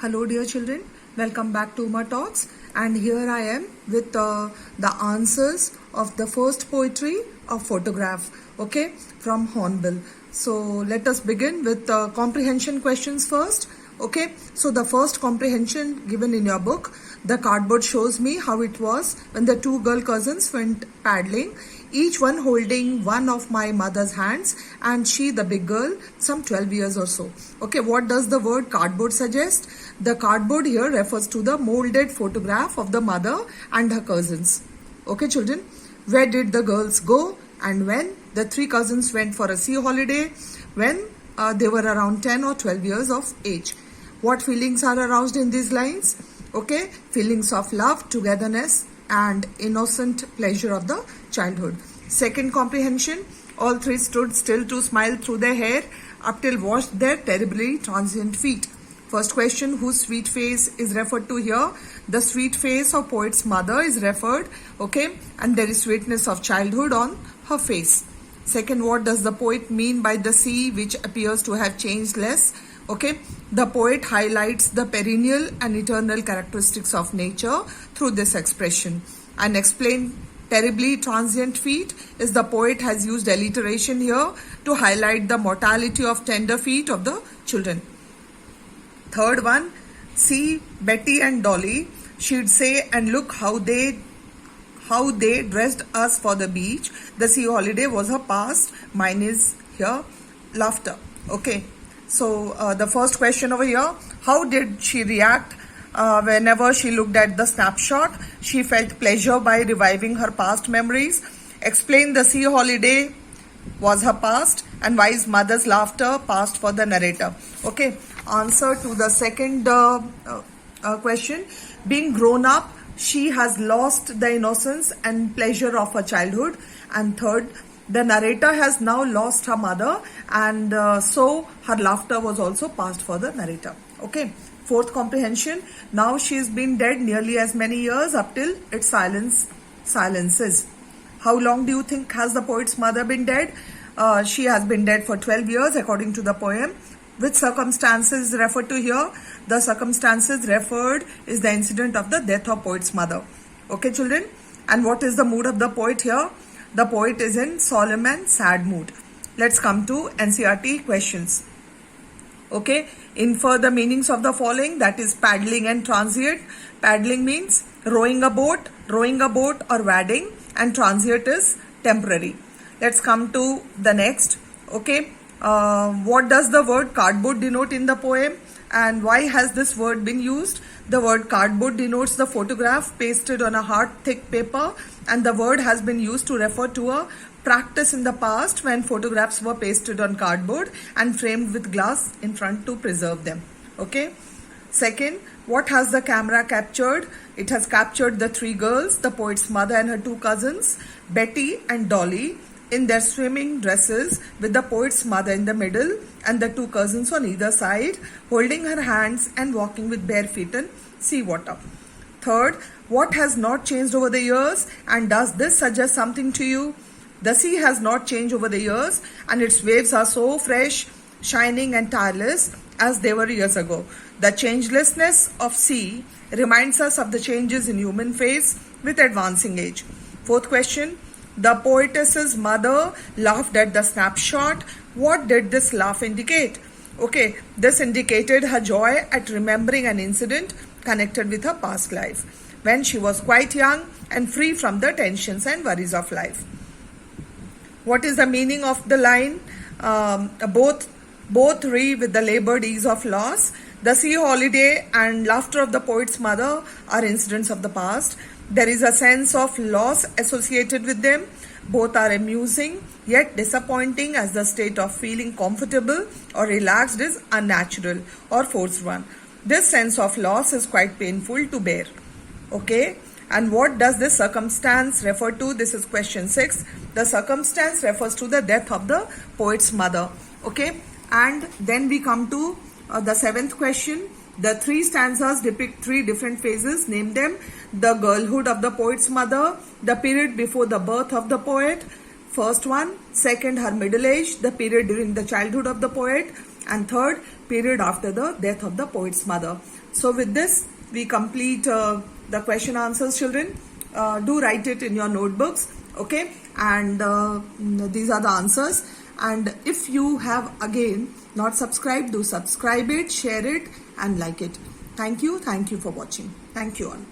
Hello dear children, welcome back to Uma Talks, and here I am with the answers of the first poetry of photograph, okay, from Hornbill. So let us begin with comprehension questions first. Okay, so the first comprehension given in your book, the cardboard shows me how it was when the two girl cousins went paddling, each one holding one of my mother's hands, and she, the big girl, some 12 years or so. Okay, what does the word cardboard suggest? The cardboard here refers to the molded photograph of the mother and her cousins. Okay, children, where did the girls go and when? The three cousins went for a sea holiday when they were around 10 or 12 years of age. What feelings are aroused in these lines? Okay, feelings of love, togetherness, and innocent pleasure of the childhood. Second comprehension, all three stood still to smile through their hair up till washed their terribly transient feet. First question, whose sweet face is referred to here? The sweet face of poet's mother is referred, okay, and there is sweetness of childhood on her face. Second, what does the poet mean by the sea which appears to have changed less? Okay, the poet highlights the perennial and eternal characteristics of nature through this expression. And explain terribly transient feet is the poet has used alliteration here to highlight the mortality of tender feet of the children. Third one, see Betty and Dolly, she'd say, and look how they dressed us for the beach. The sea holiday was her past. Mine is here laughter. Okay. So the first question over here, how did she react whenever she looked at the snapshot? She felt pleasure by reviving her past memories. Explain the sea holiday was her past and why is mother's laughter past for the narrator. Okay, answer to the second question, being grown up, she has lost the innocence and pleasure of her childhood. And third, the narrator has now lost her mother, and so her laughter was also past for the narrator. Okay. Fourth comprehension. Now she has been dead nearly as many years up till its silences. How long do you think has the poet's mother been dead? She has been dead for 12 years according to the poem. Which circumstances referred to here? The circumstances referred is the incident of the death of poet's mother. Okay, children. And what is the mood of the poet here? The poet is in solemn and sad mood. Let's come to NCERT questions. Okay, infer the meanings of the following, that is paddling and transient. Paddling means rowing a boat or wading, and transient is temporary. Let's come to the next. Okay, what does the word cardboard denote in the poem, and why has this word been used? The word cardboard denotes the photograph pasted on a hard thick paper, and the word has been used to refer to a practice in the past when photographs were pasted on cardboard and framed with glass in front to preserve them. Okay. Second, what has the camera captured? It has captured the three girls, the poet's mother and her two cousins, Betty and Dolly, in their swimming dresses with the poet's mother in the middle and the two cousins on either side, holding her hands and walking with bare feet in sea water. Third, what has not changed over the years, and does this suggest something to you? The sea has not changed over the years, and its waves are so fresh, shining and tireless as they were years ago. The changelessness of sea reminds us of the changes in human face with advancing age. Fourth question, the poetess's mother laughed at the snapshot. What did this laugh indicate? Okay, this indicated her joy at remembering an incident connected with her past life when she was quite young and free from the tensions and worries of life. What is the meaning of the line? Both re with the labored ease of loss. The sea holiday and laughter of the poet's mother are incidents of the past. There is a sense of loss associated with them. Both are amusing yet disappointing, as the state of feeling comfortable or relaxed is unnatural or forced one. This sense of loss is quite painful to bear. Okay. And what does this circumstance refer to? This is question 6. The circumstance refers to the death of the poet's mother. Okay. And then we come to the 7th question. The three stanzas depict three different phases. Name them. The girlhood of the poet's mother, the period before the birth of the poet, first one. Second, her middle age, the period during the childhood of the poet. And third, period after the death of the poet's mother. So with this, we complete the question answers, children. Do write it in your notebooks, okay? And these are the answers. And if you have again not subscribed, do subscribe it, share it and like it. Thank you for watching. Thank you all.